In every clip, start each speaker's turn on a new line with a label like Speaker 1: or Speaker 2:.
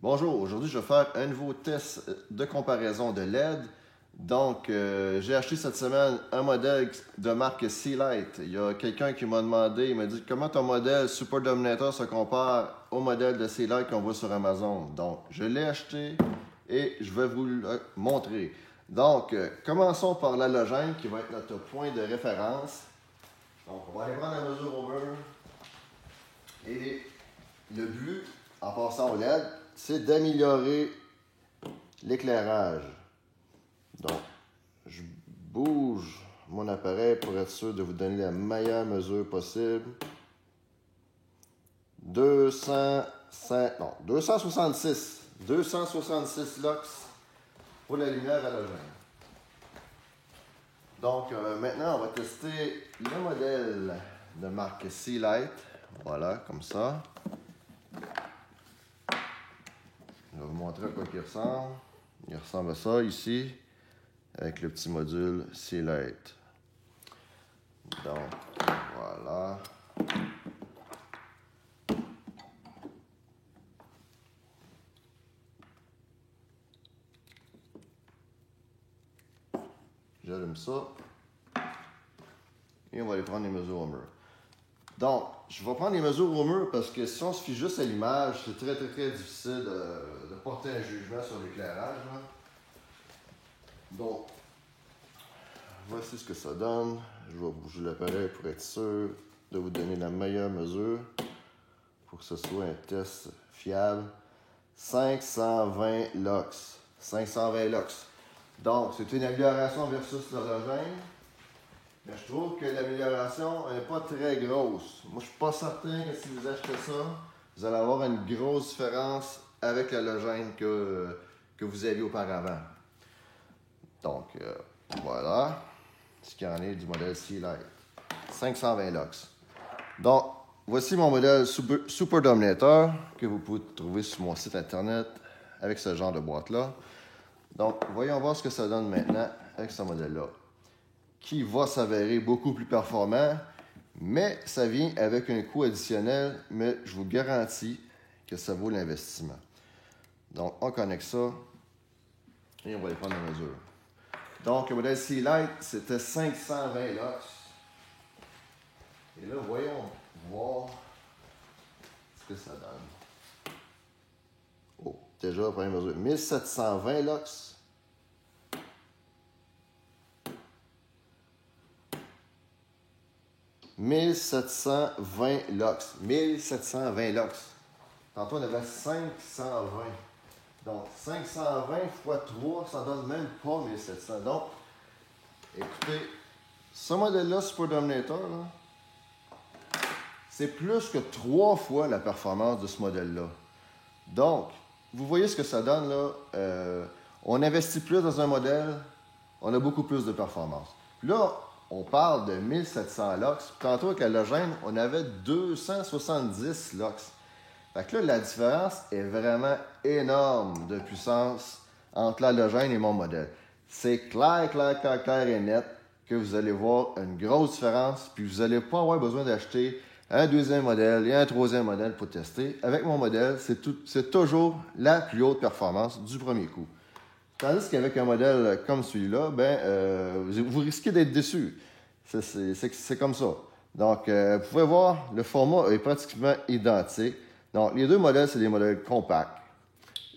Speaker 1: Bonjour, aujourd'hui je vais faire un nouveau test de comparaison de LED. Donc, j'ai acheté cette semaine un modèle de marque Sealight. Il y a quelqu'un qui m'a demandé, il m'a dit comment ton modèle Super Dominator se compare au modèle de Sealight qu'on voit sur Amazon. Donc, je l'ai acheté et je vais vous le montrer. Donc, commençons par l'halogène qui va être notre point de référence. Donc, on va aller prendre la mesure au mur. Et le but, en passant au LED, c'est d'améliorer l'éclairage. Donc, je bouge mon appareil pour être sûr de vous donner la meilleure mesure possible. 266 lux pour la lumière halogène. Donc, maintenant, on va tester le modèle de marque Sealight. Voilà, comme ça. Je vais vous montrer à quoi il ressemble. Il ressemble à ça ici, avec le petit module Sealight. Donc, voilà. J'allume ça. Et on va aller prendre les mesures au mur. Donc, je vais prendre les mesures au mur parce que si on se fie juste à l'image, c'est très difficile de porter un jugement sur l'éclairage. Donc, voici ce que ça donne. Je vais bouger l'appareil pour être sûr de vous donner la meilleure mesure pour que ce soit un test fiable. 520 lux. 520 lux. Donc, c'est une amélioration versus l'halogène. Mais je trouve que l'amélioration n'est pas très grosse. Moi, je ne suis pas certain que si vous achetez ça, vous allez avoir une grosse différence avec l'halogène que vous aviez auparavant. Donc, voilà ce qu'il y en est du modèle Sealight. 520 lux. Donc, voici mon modèle Super Dominator que vous pouvez trouver sur mon site internet avec ce genre de boîte-là. Donc, voyons voir ce que ça donne maintenant avec ce modèle-là, qui va s'avérer beaucoup plus performant, mais ça vient avec un coût additionnel, mais je vous garantis que ça vaut l'investissement. Donc, on connecte ça et on va aller prendre la mesure. Donc, le modèle Sealight, c'était 520 lux. Et là, voyons voir ce que ça donne. Oh, déjà, première mesure, 1720 lux. 1720 lux. 1720 lux. Tantôt, on avait 520. Donc, 520 x 3, ça donne même pas 1700. Donc, écoutez, ce modèle-là, Super Dominator, c'est plus que 3 fois la performance de ce modèle-là. Donc, vous voyez ce que ça donne, là. On investit plus dans un modèle, on a beaucoup plus de performance. Là, on parle de 1700 lux. Tantôt, avec l'halogène, on avait 270 lux. Fait que là, la différence est vraiment énorme de puissance entre l'halogène et mon modèle. C'est clair et net que vous allez voir une grosse différence, puis vous n'allez pas avoir besoin d'acheter un deuxième modèle et un troisième modèle pour tester. Avec mon modèle, c'est toujours la plus haute performance du premier coup. Tandis qu'avec un modèle comme celui-là, vous risquez d'être déçu. C'est comme ça. Donc, vous pouvez voir, le format est pratiquement identique. Donc, les deux modèles, c'est des modèles compacts.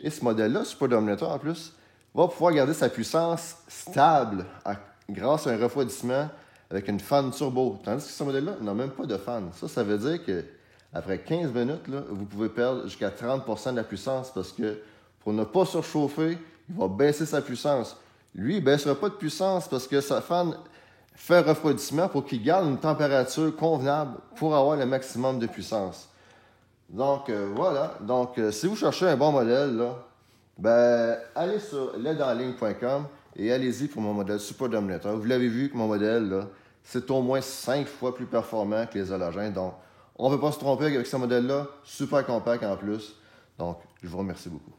Speaker 1: Et ce modèle-là, Super Dominator, en plus, va pouvoir garder sa puissance stable grâce à un refroidissement avec une fan turbo. Tandis que ce modèle-là n'a même pas de fan. Ça veut dire qu'après 15 minutes, là, vous pouvez perdre jusqu'à 30% de la puissance parce que pour ne pas surchauffer, il va baisser sa puissance. Lui, il ne baissera pas de puissance parce que sa fan fait un refroidissement pour qu'il garde une température convenable pour avoir le maximum de puissance. Donc, voilà. Donc, si vous cherchez un bon modèle, là, allez sur ledenligne.com et allez-y pour mon modèle Super Dominator. Vous l'avez vu que mon modèle, là, c'est au moins 5 fois plus performant que les halogènes. Donc, on ne peut pas se tromper avec ce modèle-là. Super compact en plus. Donc, je vous remercie beaucoup.